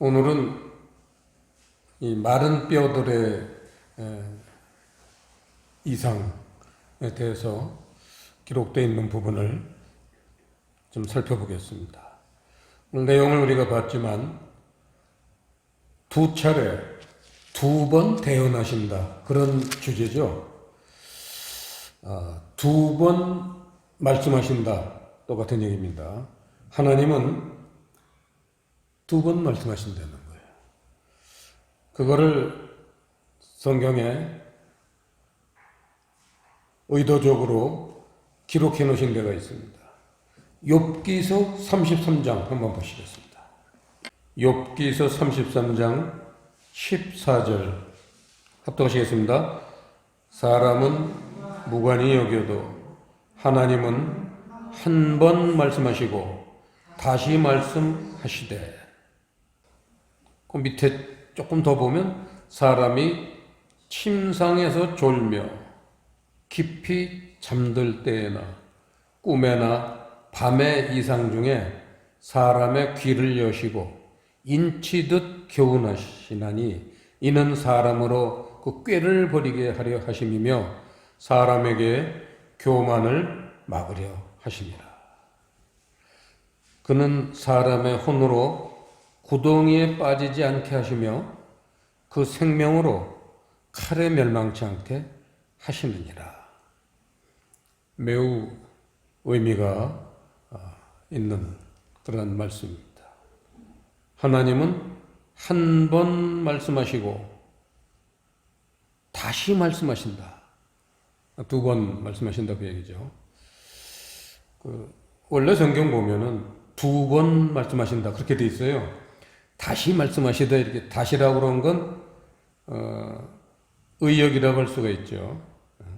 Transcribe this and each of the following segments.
오늘은 이 마른 뼈들의 이상에 대해서 기록되어 있는 부분을 좀 살펴보겠습니다. 오늘 내용을 우리가 봤지만 두 차례, 두 번 대언하신다. 그런 주제죠. 두 번 말씀하신다. 똑같은 얘기입니다. 하나님은 두 번 말씀하신다는 거예요. 그거를 성경에 의도적으로 기록해 놓으신 데가 있습니다. 욥기서 33장 한번 보시겠습니다. 욥기서 33장 14절 합독하시겠습니다. 사람은 무관히 여겨도 하나님은 한 번 말씀하시고 다시 말씀하시되, 그 밑에 조금 더 보면 사람이 침상에서 졸며 깊이 잠들 때에나 꿈에나 밤의 이상 중에 사람의 귀를 여시고 인치듯 교훈하시나니 이는 사람으로 그 꾀를 버리게 하려 하심이며 사람에게 교만을 막으려 하심이라. 그는 사람의 혼으로 구덩이에 빠지지 않게 하시며 그 생명으로 칼에 멸망치 않게 하시느니라. 매우 의미가 있는 그런 말씀입니다. 하나님은 한 번 말씀하시고 다시 말씀하신다. 두 번 말씀하신다 그 얘기죠. 원래 성경 보면은 두 번 말씀하신다 그렇게 돼 있어요. 다시 말씀하시다 이렇게 다시라고 그런 건 의역이라고 할 수가 있죠.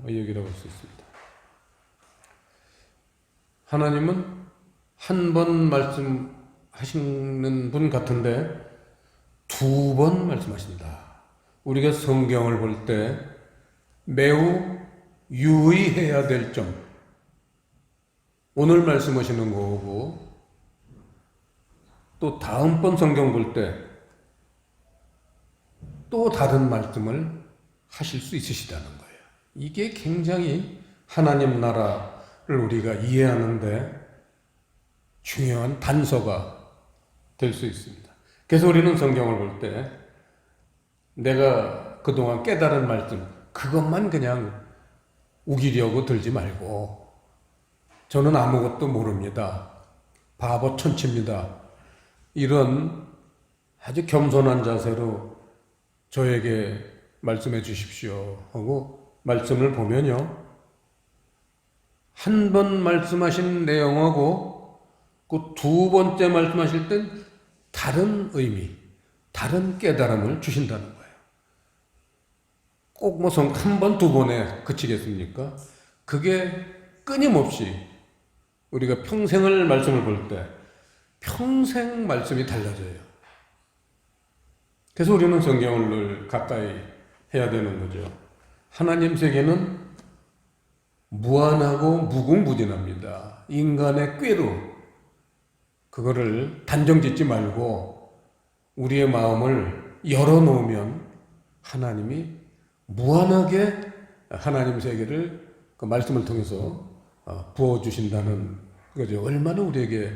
의역이라고 할 수 있습니다. 하나님은 한 번 말씀하시는 분 같은데 두 번 말씀하신다. 우리가 성경을 볼 때 매우 유의해야 될 점, 오늘 말씀하시는 거고 또 다음번 성경 볼 때 또 다른 말씀을 하실 수 있으시다는 거예요. 이게 굉장히 하나님 나라를 우리가 이해하는데 중요한 단서가 될 수 있습니다. 그래서 우리는 성경을 볼 때 내가 그동안 깨달은 말씀 그것만 그냥 우기려고 들지 말고 저는 아무것도 모릅니다. 바보 천치입니다. 이런 아주 겸손한 자세로 저에게 말씀해 주십시오 하고 말씀을 보면요. 한 번 말씀하신 내용하고 그 두 번째 말씀하실 땐 다른 의미, 다른 깨달음을 주신다는 거예요. 꼭 뭐 한 번, 두 번에 그치겠습니까? 그게 끊임없이 우리가 평생을 말씀을 볼 때 평생 말씀이 달라져요. 그래서 우리는 성경을 늘 가까이 해야 되는 거죠. 하나님 세계는 무한하고 무궁무진합니다. 인간의 꾀로 그거를 단정 짓지 말고 우리의 마음을 열어놓으면 하나님이 무한하게 하나님 세계를 그 말씀을 통해서 부어주신다는 거죠. 얼마나 우리에게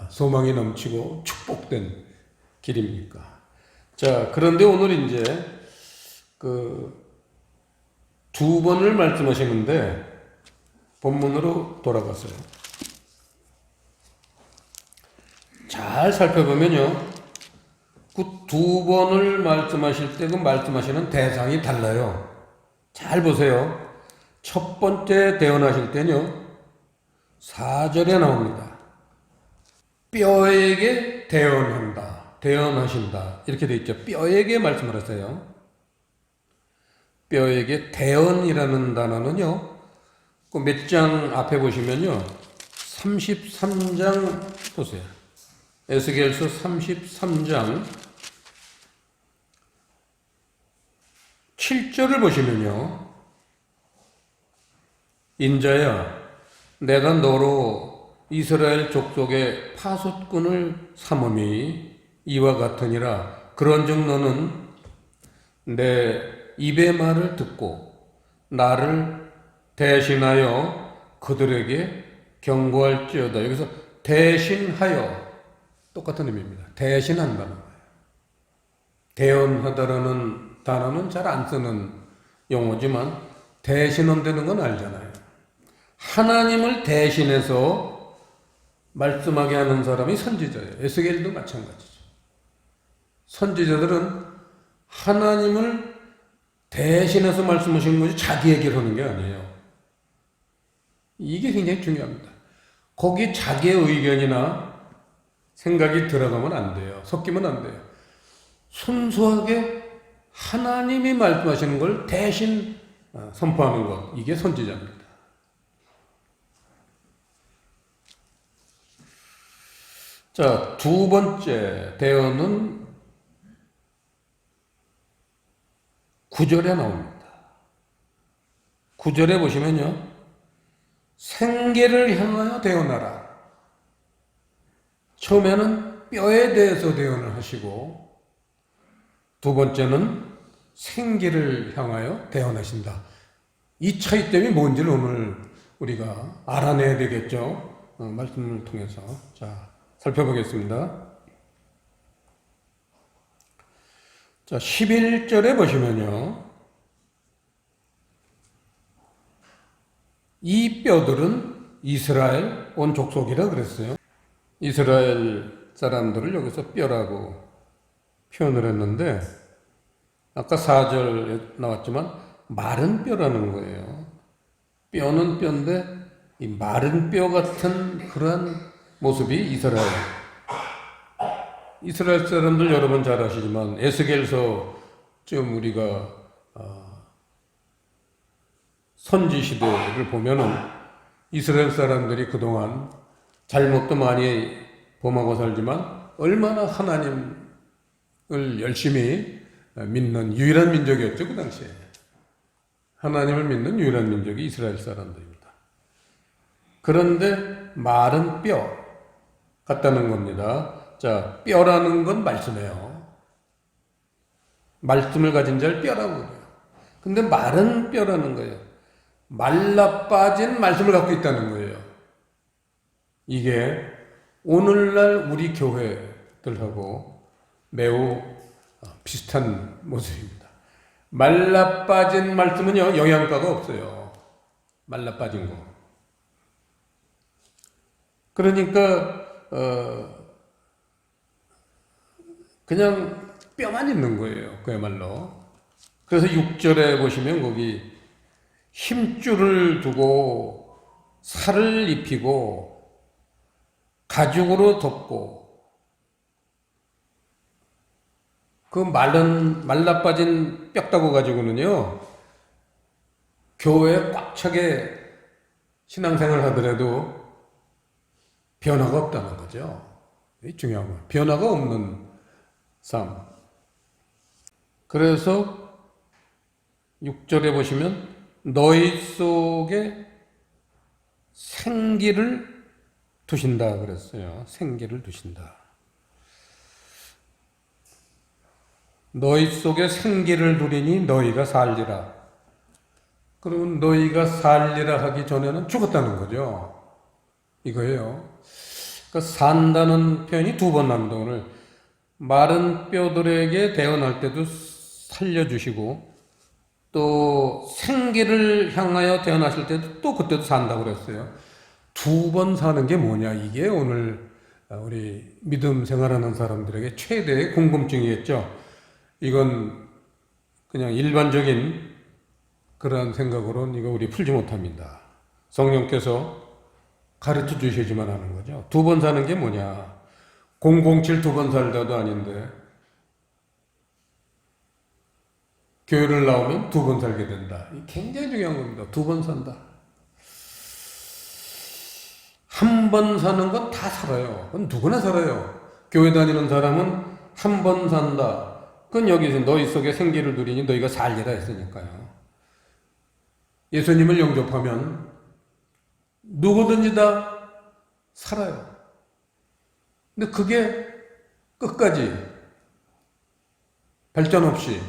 소망이 넘치고 축복된 길입니까? 자, 그런데 오늘 이제 두 번을 말씀하시는데 본문으로 돌아가서요. 잘 살펴보면요. 그 두 번을 말씀하실 때 그 말씀하시는 대상이 달라요. 잘 보세요. 첫 번째 대언하실 때는요. 4절에 나옵니다. 뼈에게 대언한다. 대언하신다. 이렇게 돼 있죠. 뼈에게 말씀을 하세요. 뼈에게 대언이라는 단어는요. 그 몇 장 앞에 보시면요. 33장 보세요. 에스겔서 33장 7절을 보시면요. 인자야, 내가 너로 이스라엘 족속의 파수꾼을 삼음이 이와 같으니라. 그런즉 너는 내 입의 말을 듣고 나를 대신하여 그들에게 경고할지어다. 여기서 대신하여 똑같은 의미입니다. 대신한다는 거예요. 대언하다라는 단어는 잘 안 쓰는 용어지만 대신한다는 건 알잖아요. 하나님을 대신해서 말씀하게 하는 사람이 선지자예요. 에스겔도 마찬가지죠. 선지자들은 하나님을 대신해서 말씀하시는 거지 자기 얘기를 하는 게 아니에요. 이게 굉장히 중요합니다. 거기 자기의 의견이나 생각이 들어가면 안 돼요. 섞이면 안 돼요. 순수하게 하나님이 말씀하시는 걸 대신 선포하는 것, 이게 선지자입니다. 자, 두 번째 대언은 9절에 나옵니다. 9절에 보시면요. 생계를 향하여 대언하라. 처음에는 뼈에 대해서 대언을 하시고 두 번째는 생계를 향하여 대언하신다. 이 차이점이 뭔지를 오늘 우리가 알아내야 되겠죠. 말씀을 통해서. 자, 살펴보겠습니다. 자, 11절에 보시면요. 이 뼈들은 이스라엘 온 족속이라 그랬어요. 이스라엘 사람들을 여기서 뼈라고 표현을 했는데 아까 4절에 나왔지만 마른 뼈라는 거예요. 뼈는 뼈인데 이 마른 뼈 같은 그러한 모습이 이스라엘 사람들 여러분 잘 아시지만 에스겔서 좀 우리가 선지 시대를 보면은 이스라엘 사람들이 그동안 잘못도 많이 범하고 살지만 얼마나 하나님을 열심히 믿는 유일한 민족이었죠, 그 당시에. 하나님을 믿는 유일한 민족이 이스라엘 사람들입니다. 그런데 마른 뼈 같다는 겁니다. 자, 뼈라는 건 말씀이에요. 말씀을 가진 자를 뼈라고 그래요. 근데 마른 뼈라는 거예요. 말라 빠진 말씀을 갖고 있다는 거예요. 이게 오늘날 우리 교회들하고 매우 비슷한 모습입니다. 말라 빠진 말씀은요, 영양가가 없어요. 말라 빠진 거. 그러니까 그냥 뼈만 있는 거예요. 그야말로. 그래서 6절에 보시면 거기 힘줄을 두고 살을 입히고 가죽으로 덮고 그 말라 빠진 뼈다구 가지고는요 교회에 꽉 차게 신앙생활 하더라도 변화가 없다는 거죠. 이 중요한 거예요. 변화가 없는 삶. 그래서 6절에 보시면 너희 속에 생기를 두신다 그랬어요. 생기를 두신다. 너희 속에 생기를 두리니 너희가 살리라. 그러면 너희가 살리라 하기 전에는 죽었다는 거죠. 이거예요. 그러니까 산다는 표현이 두 번 나옵니다. 오늘 마른 뼈들에게 대언할 때도 살려주시고 또 생기를 향하여 대언하실 때도 또 그때도 산다고 그랬어요. 두 번 사는 게 뭐냐, 이게 오늘 우리 믿음 생활하는 사람들에게 최대의 궁금증이겠죠. 이건 그냥 일반적인 그러한 생각으로는 이거 우리 풀지 못합니다. 성령께서 가르쳐 주시지만 하는 거죠. 두 번 사는 게 뭐냐. 007 두 번 살다도 아닌데 교회를 나오면 두 번 살게 된다. 굉장히 중요한 겁니다. 두 번 산다. 한 번 사는 건 다 살아요. 그건 누구나 살아요. 교회 다니는 사람은 한 번 산다. 그건 여기서 너희 속에 생기를 누리니 너희가 살리라 했으니까요. 예수님을 영접하면 누구든지 다 살아요. 근데 그게 끝까지 발전 없이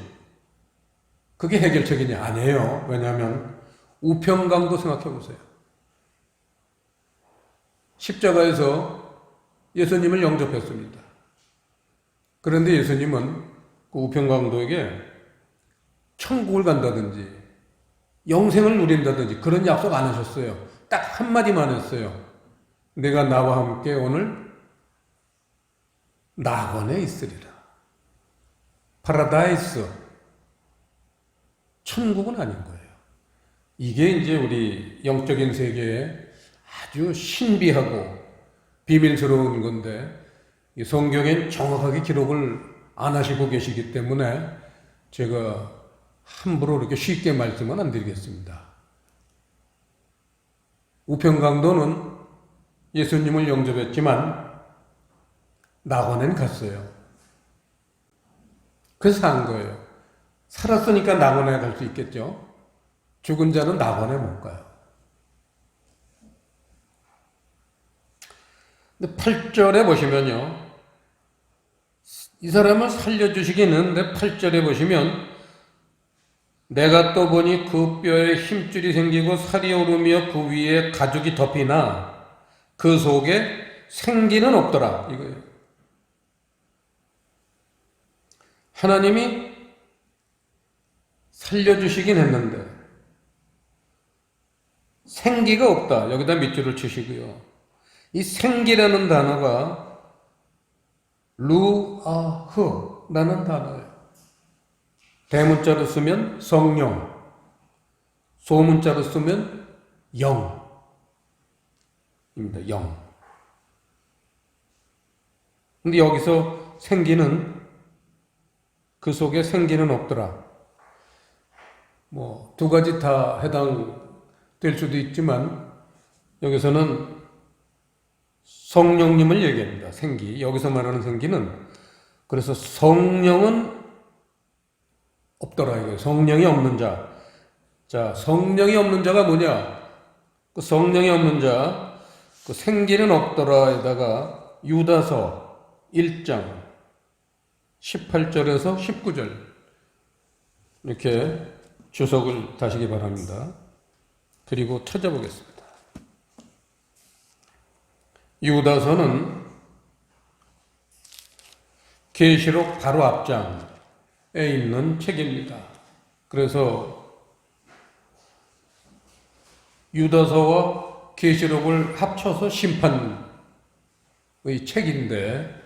그게 해결책이냐? 아니에요. 왜냐하면 우편강도 생각해 보세요. 십자가에서 예수님을 영접했습니다. 그런데 예수님은 그 우편강도에게 천국을 간다든지 영생을 누린다든지 그런 약속 안 하셨어요. 딱 한마디만 했어요. 내가 나와 함께 오늘 낙원에 있으리라. 파라다이스. 천국은 아닌 거예요. 이게 이제 우리 영적인 세계에 아주 신비하고 비밀스러운 건데 이 성경엔 정확하게 기록을 안 하시고 계시기 때문에 제가 함부로 이렇게 쉽게 말씀은 안 드리겠습니다. 우편강도는 예수님을 영접했지만 낙원엔 갔어요. 그래서 산 거예요. 살았으니까 낙원에 갈 수 있겠죠. 죽은 자는 낙원에 못 가요. 근데 8절에 보시면요. 이 사람을 살려주시긴 했는데 8절에 보시면 내가 또 보니 그 뼈에 힘줄이 생기고 살이 오르며 그 위에 가죽이 덮이나 그 속에 생기는 없더라. 이거예요. 하나님이 살려주시긴 했는데 생기가 없다. 여기다 밑줄을 치시고요. 이 생기라는 단어가 루아흐라는 단어예요. 대문자로 쓰면 성령, 소문자로 쓰면 영입니다. 영. 근데 여기서 생기는 그 속에 생기는 없더라. 뭐 두 가지 다 해당될 수도 있지만 여기서는 성령님을 얘기합니다. 생기. 여기서 말하는 생기는 그래서 성령은 없더라 이거예요. 성령이 없는 자. 자, 성령이 없는 자가 뭐냐? 그 성령이 없는 자, 그 생기는 없더라에다가 유다서 1장 18절에서 19절 이렇게 주석을 다시기 바랍니다. 그리고 찾아보겠습니다. 유다서는 계시록 바로 앞장에 있는 책입니다. 그래서 유다서와 계시록을 합쳐서 심판의 책인데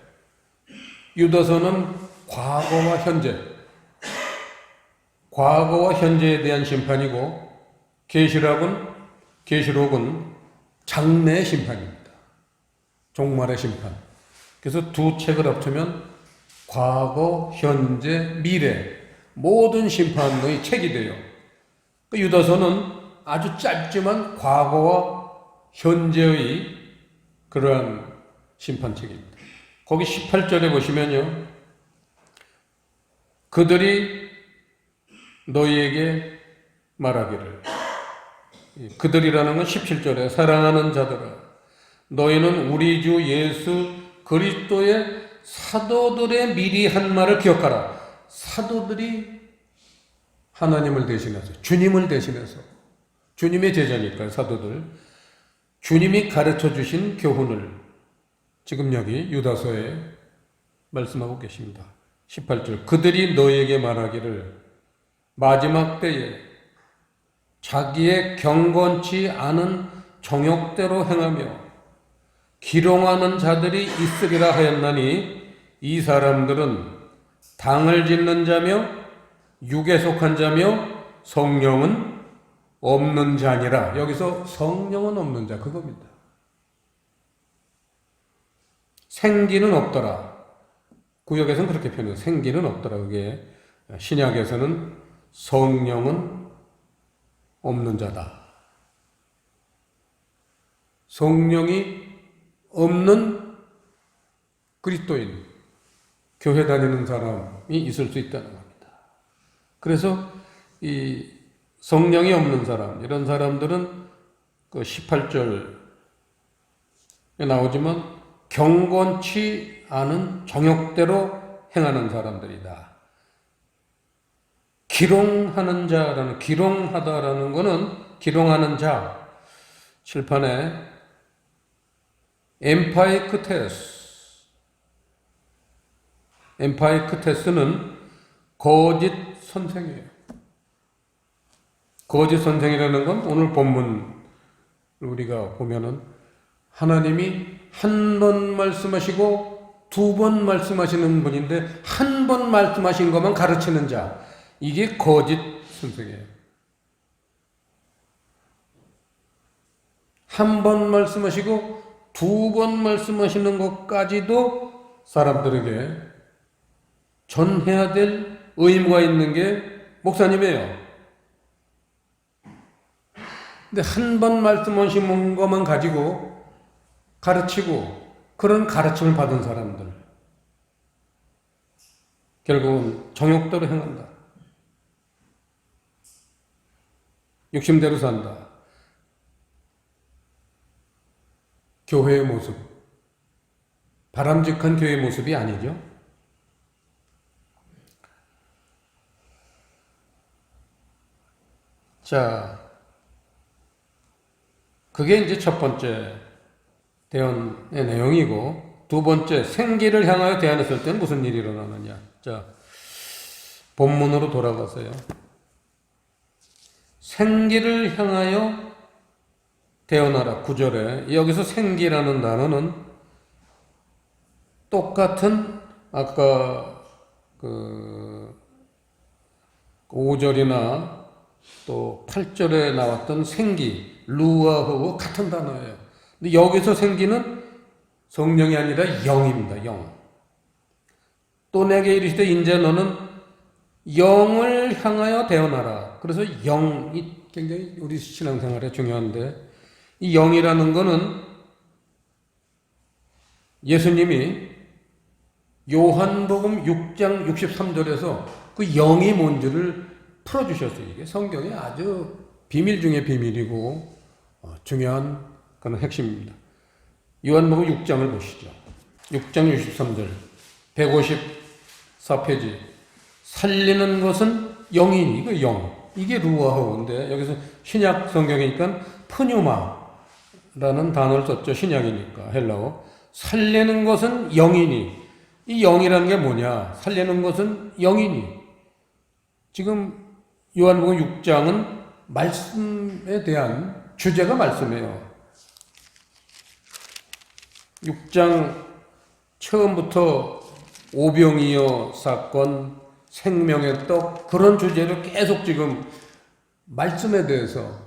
유다서는 과거와 현재에 대한 심판이고 계시록은 장래의 심판입니다. 종말의 심판. 그래서 두 책을 합치면 과거, 현재, 미래 모든 심판의 책이 돼요. 그 유다서는 아주 짧지만 과거와 현재의 그러한 심판책입니다. 거기 18절에 보시면요. 그들이 너희에게 말하기를 그들이라는 건 17절에 사랑하는 자들아 너희는 우리 주 예수 그리스도의 사도들의 미리 한 말을 기억하라. 사도들이 하나님을 대신해서 주님을 대신해서 주님의 제자니까요. 사도들 주님이 가르쳐 주신 교훈을 지금 여기 유다서에 말씀하고 계십니다. 18절 그들이 너희에게 말하기를 마지막 때에 자기의 경건치 않은 정욕대로 행하며 기롱하는 자들이 있으리라 하였나니 이 사람들은 당을 짓는 자며 육에 속한 자며 성령은 없는 자니라. 여기서 성령은 없는 자 그겁니다. 생기는 없더라. 구역에서는 그렇게 표현해요. 생기는 없더라. 그게 신약에서는 성령은 없는 자다. 성령이 없는 그리스도인, 교회 다니는 사람이 있을 수 있다는 겁니다. 그래서 이 성령이 없는 사람, 이런 사람들은 그 18절에 나오지만 경건치 않은 정욕대로 행하는 사람들이다. 기롱하는 자라는, 기롱하다라는 것은 기롱하는 자, 칠판에 엠파이크테스는 거짓 선생이에요. 거짓 선생이라는 건 오늘 본문 우리가 보면은 하나님이 한 번 말씀하시고 두 번 말씀하시는 분인데 한 번 말씀하신 것만 가르치는 자, 이게 거짓 선생이에요. 한 번 말씀하시고 두 번 말씀하시는 것까지도 사람들에게 전해야 될 의무가 있는 게 목사님이에요. 근데 한 번 말씀하신 것만 가지고 가르치고 그런 가르침을 받은 사람들, 결국은 정욕대로 행한다. 욕심대로 산다. 교회의 모습, 바람직한 교회의 모습이 아니죠. 자, 그게 이제 첫 번째 대언의 내용이고, 두 번째 생기를 향하여 대안했을 때는 무슨 일이 일어나느냐. 자, 본문으로 돌아가서요. 생기를 향하여 대언하라. 9절에 여기서 생기라는 단어는 똑같은 아까 그 5절이나 또 8절에 나왔던 생기, 루아흐와 같은 단어예요. 근데 여기서 생기는 성령이 아니라 영입니다. 영. 또 내게 이르시되 인제 너는 영을 향하여 대언하라. 그래서 영이 굉장히 우리 신앙생활에 중요한데, 이 영이라는 거는 예수님이 요한복음 6장 63절에서 그 영이 뭔지를 풀어주셨어요. 이게 성경의 아주 비밀 중에 비밀이고 중요한 그런 핵심입니다. 요한복음 6장을 보시죠. 6장 63절 154페이지 살리는 것은 영이니, 이거 영, 이게 루아호인데 여기서 신약 성경이니까 푸뉴마라는 단어를 썼죠. 신약이니까 헬라어. 살리는 것은 영이니, 이 영이라는 게 뭐냐? 살리는 것은 영이니. 지금 요한복음 6장은 말씀에 대한 주제가 말씀이에요. 6장 처음부터 오병이어 사건, 생명의 떡, 그런 주제로 계속 지금 말씀에 대해서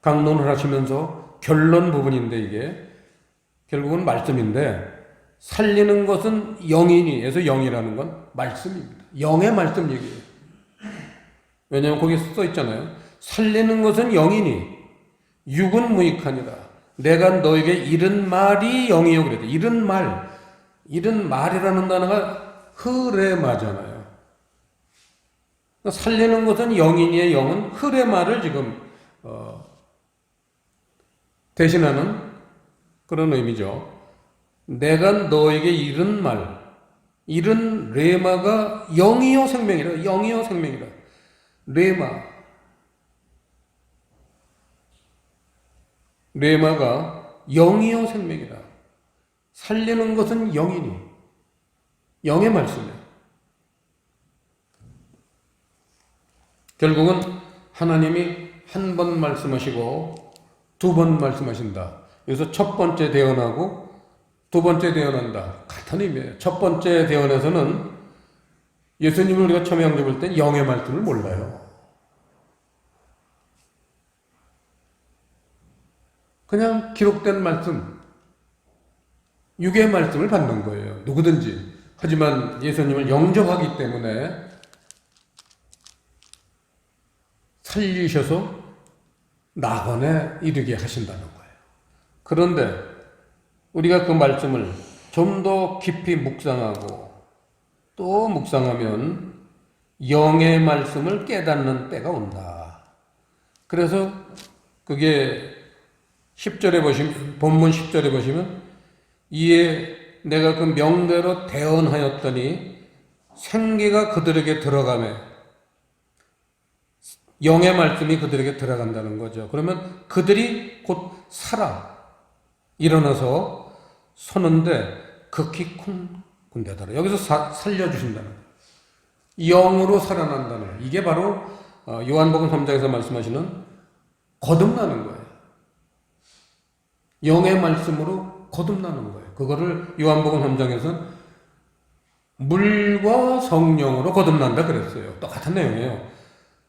강론을 하시면서 결론 부분인데, 이게 결국은 말씀인데, 살리는 것은 영이니 에서 영이라는 건 말씀입니다. 영의 말씀 얘기예요. 왜냐하면 거기 써 있잖아요. 살리는 것은 영이니 육은 무익하니라. 내가 너에게 이른 말이 영이요 그랬대. 이른 말이라는 단어가 흐레마잖아요. 그러니까 살리는 것은 영이니의 영은 흐레마를 지금 대신하는 그런 의미죠. 내가 너에게 이른 말, 이른 레마가 영이요 생명이라. 영이요 생명이라. 레마가 영이요 생명이라. 살리는 것은 영이니, 영의 말씀이에요. 결국은 하나님이 한 번 말씀하시고 두 번 말씀하신다. 그래서 첫 번째 대언하고 두 번째 대언한다. 같은 의미예요. 첫 번째 대언에서는 예수님을 우리가 처음에 영접할 땐 영의 말씀을 몰라요. 그냥 기록된 말씀, 육의 말씀을 받는 거예요. 누구든지. 하지만 예수님을 영접하기 때문에 살리셔서 낙원에 이르게 하신다는 거예요. 그런데 우리가 그 말씀을 좀 더 깊이 묵상하고 또 묵상하면 영의 말씀을 깨닫는 때가 온다. 그래서 그게 10절에 보시면, 본문 10절에 보시면 이에 내가 그 명대로 대언하였더니 생기가 그들에게 들어가매 영의 말씀이 그들에게 들어간다는 거죠. 그러면 그들이 곧 살아 일어나서 서는데 극히 큰 군대더라. 여기서 살려주신다는 거예요. 영으로 살아난다는 거예요. 이게 바로 요한복음 3장에서 말씀하시는 거듭나는 거예요. 영의 말씀으로 거듭나는 거예요. 그거를 요한복음 3장에서는 물과 성령으로 거듭난다 그랬어요. 똑같은 내용이에요.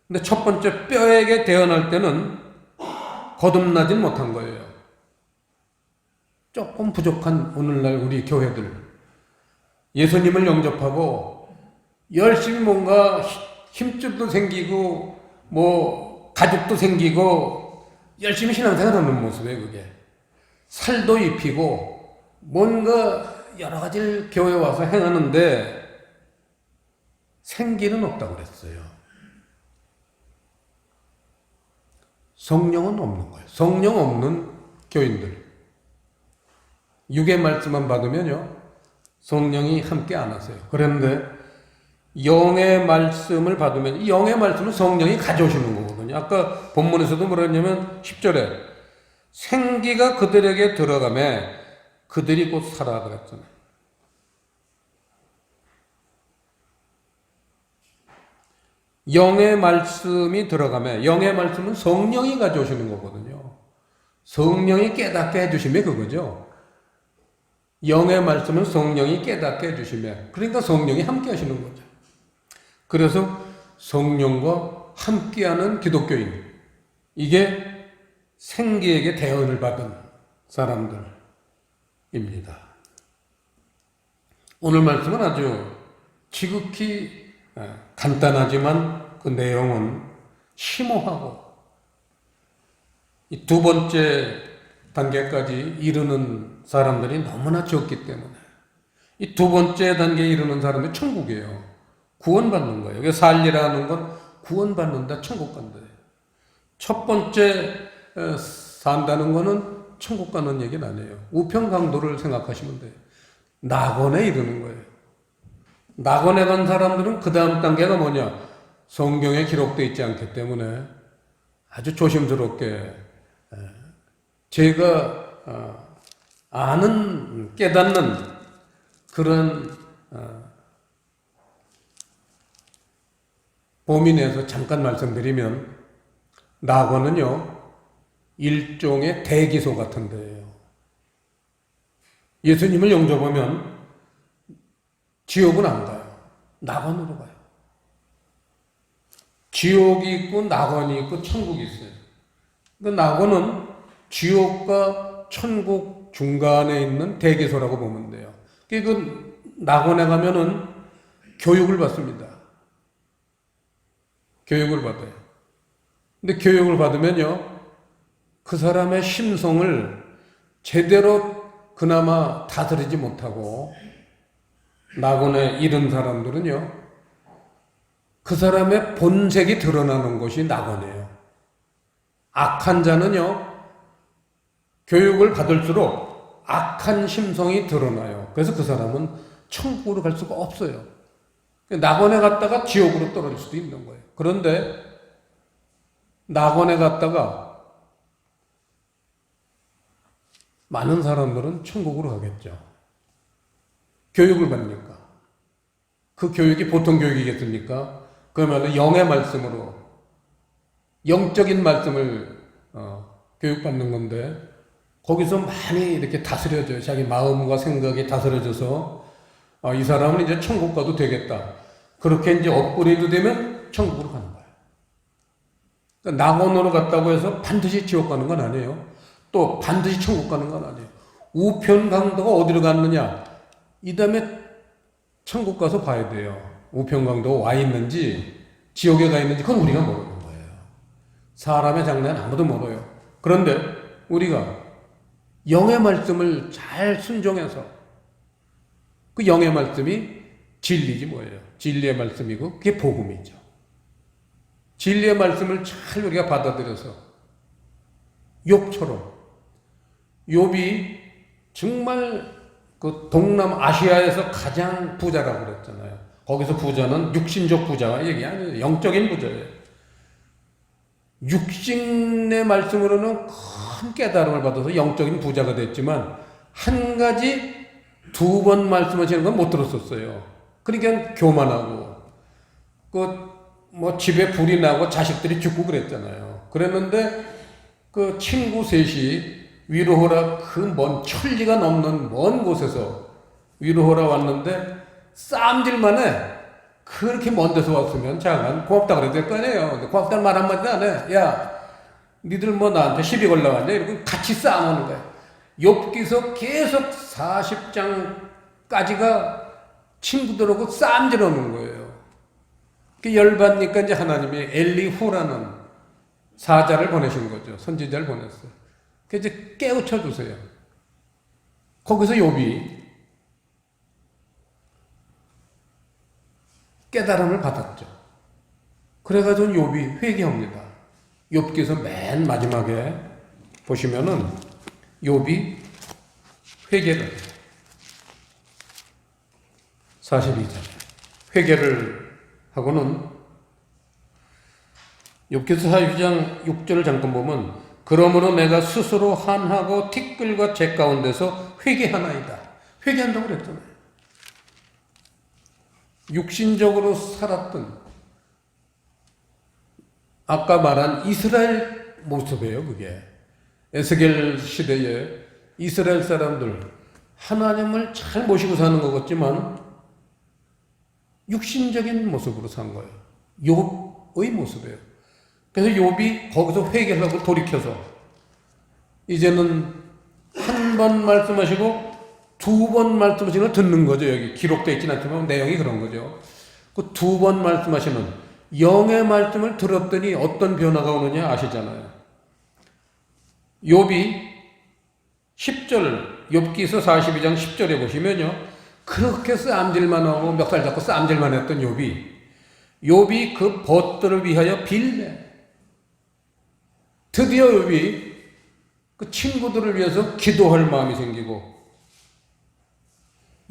근데 첫 번째 뼈에게 대언할 때는 거듭나진 못한 거예요. 조금 부족한 오늘날 우리 교회들 예수님을 영접하고 열심히 뭔가 힘줄도 생기고 뭐 가족도 생기고 열심히 신앙생활하는 모습이에요. 그게 살도 입히고 뭔가 여러 가지를 교회에 와서 행하는데 생기는 없다고 그랬어요. 성령은 없는 거예요. 성령 없는 교인들. 육의 말씀만 받으면요, 성령이 함께 안 하세요. 그런데 영의 말씀을 받으면 이 영의 말씀은 성령이 가져오시는 거거든요. 아까 본문에서도 뭐라 했냐면 10절에 생기가 그들에게 들어가매 그들이 곧 살아 그랬잖아요. 영의 말씀이 들어가매 영의 말씀은 성령이 가져오시는 거거든요. 성령이 깨닫게 해주시면 그거죠. 영의 말씀은 성령이 깨닫게 해주시면 그러니까 성령이 함께 하시는 거죠. 그래서 성령과 함께하는 기독교인 이게 생기에게 대언을 받은 사람들입니다. 오늘 말씀은 아주 지극히 간단하지만 그 내용은 심오하고 이 두 번째 단계까지 이르는 사람들이 너무나 적기 때문에 이 두 번째 단계에 이르는 사람이 천국이에요. 구원받는 거예요. 여기 살리라는 건 구원받는다, 천국 간다. 첫 번째 산다는 거는 천국 가는 얘기는 아니에요. 우편강도를 생각하시면 돼요. 낙원에 이르는 거예요. 낙원에 간 사람들은 그 다음 단계가 뭐냐? 성경에 기록되어 있지 않기 때문에 아주 조심스럽게 제가 아는, 깨닫는 그런 범위 내에서 잠깐 말씀드리면 낙원은요 일종의 대기소 같은 데예요. 예수님을 영접하면 지옥은 안 가요. 낙원으로 가요. 지옥이 있고 낙원이 있고 천국이 있어요. 그러니까 낙원은 지옥과 천국 중간에 있는 대기소라고 보면 돼요. 그 낙원에 가면은 교육을 받습니다. 교육을 받아요. 근데 교육을 받으면요, 그 사람의 심성을 제대로 그나마 다스리지 못하고 낙원에 이른 사람들은요, 그 사람의 본색이 드러나는 것이 낙원이에요. 악한 자는요, 교육을 받을수록 악한 심성이 드러나요. 그래서 그 사람은 천국으로 갈 수가 없어요. 낙원에 갔다가 지옥으로 떨어질 수도 있는 거예요. 그런데 낙원에 갔다가 많은 사람들은 천국으로 가겠죠. 교육을 받으니까. 그 교육이 보통 교육이겠습니까? 그러면 영의 말씀으로 영적인 말씀을 교육받는 건데 거기서 많이 이렇게 다스려져요. 자기 마음과 생각이 다스려져서 이 사람은 이제 천국 가도 되겠다. 그렇게 이제 업그레이드 되면 천국으로 가는 거예요. 그러니까 낙원으로 갔다고 해서 반드시 지옥 가는 건 아니에요. 또 반드시 천국 가는 건 아니에요. 우편강도가 어디로 갔느냐? 이 다음에 천국 가서 봐야 돼요. 우편강도가 와 있는지 지옥에 가 있는지 그건 우리가 모르는 거예요. 사람의 장래는 아무도 모르요. 그런데 우리가 영의 말씀을 잘 순종해서 그 영의 말씀이 진리지 뭐예요. 진리의 말씀이고 그게 복음이죠. 진리의 말씀을 잘 우리가 받아들여서 욥처럼 욥이 정말 그 동남아시아에서 가장 부자라고 그랬잖아요. 거기서 부자는 육신적 부자가 얘기 아니에요. 영적인 부자예요. 육신의 말씀으로는 큰 깨달음을 받아서 영적인 부자가 됐지만 한 가지 두 번 말씀하시는 건 못 들었었어요. 그러니까 교만하고 뭐 집에 불이 나고 자식들이 죽고 그랬잖아요. 그랬는데 그 친구 셋이 위로하라 그 먼 천리가 넘는 먼 곳에서 위로하라 왔는데 쌈질만해. 그렇게 먼 데서 왔으면 자간 고맙다 그래야 될 거 아니에요. 근데 고맙다는 말 한마디도 안 해. 야, 니들 뭐 나한테 시비 걸러 왔냐? 이러고 같이 싸우는 거야. 욥기서 계속 40장까지가 친구들하고 쌈질하는 거예요. 그 열받으니까 이제 하나님이 엘리후라는 사자를 보내신 거죠. 선지자를 보냈어요. 그 이제 깨우쳐 주세요. 거기서 욥이 깨달음을 받았죠. 그래가지고 욥이 회개합니다. 욥기서 맨 마지막에 보시면은 욥이 회개를 해요. 42절 회개를 하고는 욥기서 42장 6절을 잠깐 보면 그러므로 내가 스스로 한하고 티끌과 재 가운데서 회개하나이다. 회개한다고 그랬잖아요. 육신적으로 살았던 아까 말한 이스라엘 모습이에요. 그게 에스겔 시대에 이스라엘 사람들 하나님을 잘 모시고 사는 것 같지만 육신적인 모습으로 산 거예요. 욥의 모습이에요. 그래서 욥이 거기서 회개를 하고 돌이켜서 이제는 한 번 말씀하시고 두 번 말씀하시는 걸 듣는 거죠. 여기 기록되어 있지는 않지만 내용이 그런 거죠. 그 두 번 말씀하시는 영의 말씀을 들었더니 어떤 변화가 오느냐 아시잖아요. 욥이 10절 욥기서 42장 10절에 보시면요. 그렇게 쌈질만 하고 멱살 잡고 쌈질만 했던 욥이 그 벗들을 위하여 빌매. 드디어 욥이 그 친구들을 위해서 기도할 마음이 생기고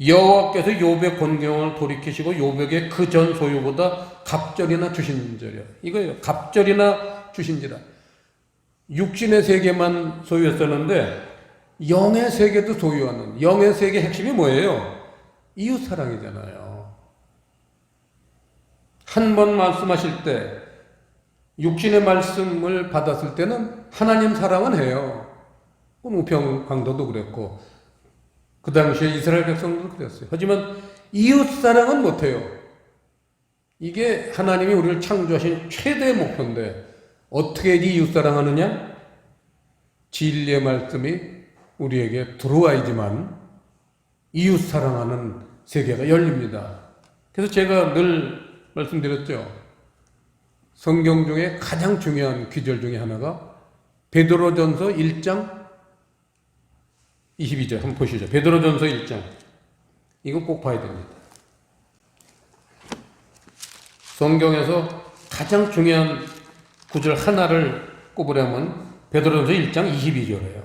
여호와께서 욥의 곤경을 돌이키시고 욥에게 그 전 소유보다 갑절이나 주신지라. 이거예요. 갑절이나 주신지라. 육신의 세계만 소유했었는데 영의 세계도 소유하는 영의 세계 핵심이 뭐예요? 이웃사랑이잖아요. 한 번 말씀하실 때 육신의 말씀을 받았을 때는 하나님 사랑은 해요. 우평 강도도 그랬고 그 당시에 이스라엘 백성들도 그랬어요. 하지만 이웃사랑은 못해요. 이게 하나님이 우리를 창조하신 최대의 목표인데 어떻게 이웃사랑하느냐? 진리의 말씀이 우리에게 들어와야지만 이웃사랑하는 세계가 열립니다. 그래서 제가 늘 말씀드렸죠. 성경 중에 가장 중요한 귀절 중에 하나가 베드로전서 1장 22절 한번 보시죠. 베드로전서 1장. 이거 꼭 봐야 됩니다. 성경에서 가장 중요한 구절 하나를 꼽으려면 베드로전서 1장 22절이에요.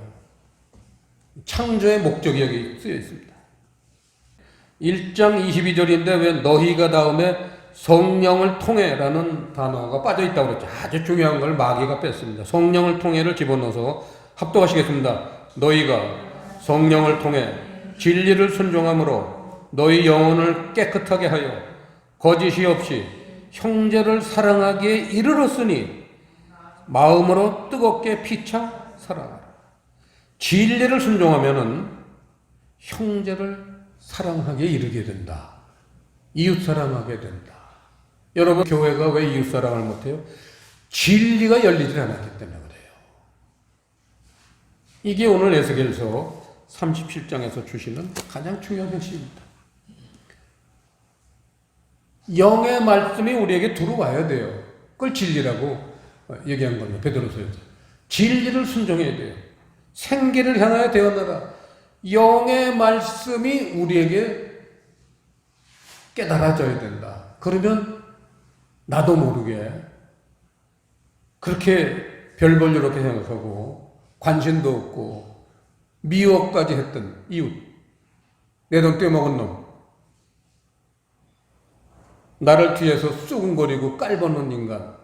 창조의 목적이 여기 쓰여 있습니다. 1장 22절인데 왜 너희가 다음에 성령을 통해라는 단어가 빠져 있다고 그랬죠. 아주 중요한 걸 마귀가 뺐습니다. 성령을 통해를 집어넣어서 합독하시겠습니다. 너희가 성령을 통해 진리를 순종함으로 너희 영혼을 깨끗하게 하여 거짓이 없이 형제를 사랑하기에 이르렀으니 마음으로 뜨겁게 피차 사랑하라. 진리를 순종하면은 형제를 사랑하기에 이르게 된다. 이웃 사랑하게 된다. 여러분 교회가 왜 이웃 사랑을 못해요? 진리가 열리지 않았기 때문에 그래요. 이게 오늘 에스겔서 37장에서 주시는 가장 중요한 핵심입니다. 영의 말씀이 우리에게 들어와야 돼요. 그걸 진리라고 얘기한 겁니다. 베드로서에서. 진리를 순종해야 돼요. 생기를 향하여 되어나라. 영의 말씀이 우리에게 깨달아져야 된다. 그러면 나도 모르게 그렇게 별 볼 일 없게 생각하고 관심도 없고 미워까지 했던 이웃 내 돈 떼먹은 놈, 나를 뒤에서 쑥은거리고 깔보는 인간,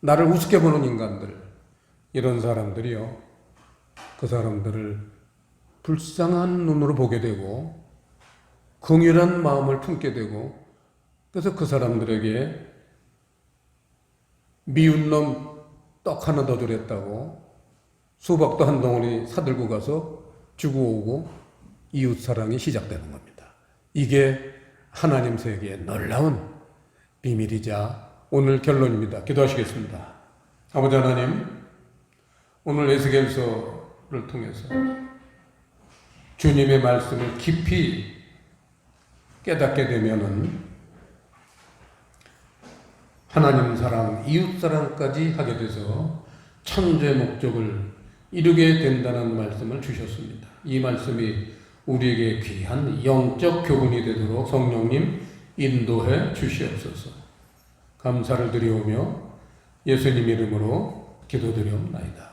나를 우습게 보는 인간들, 이런 사람들이요, 그 사람들을 불쌍한 눈으로 보게 되고 긍휼한 마음을 품게 되고, 그래서 그 사람들에게 미운 놈 떡 하나 더 주랬다고 수박도 한 덩어리 사들고 가서 주고 오고 이웃사랑이 시작되는 겁니다. 이게 하나님 세계의 놀라운 비밀이자 오늘 결론입니다. 기도하시겠습니다. 아버지 하나님, 오늘 에스겔서를 통해서 주님의 말씀을 깊이 깨닫게 되면은 하나님 사랑, 이웃 사랑까지 하게 돼서 천주의 목적을 이루게 된다는 말씀을 주셨습니다. 이 말씀이 우리에게 귀한 영적 교훈이 되도록 성령님 인도해 주시옵소서. 감사를 드리오며 예수님 이름으로 기도드리옵나이다.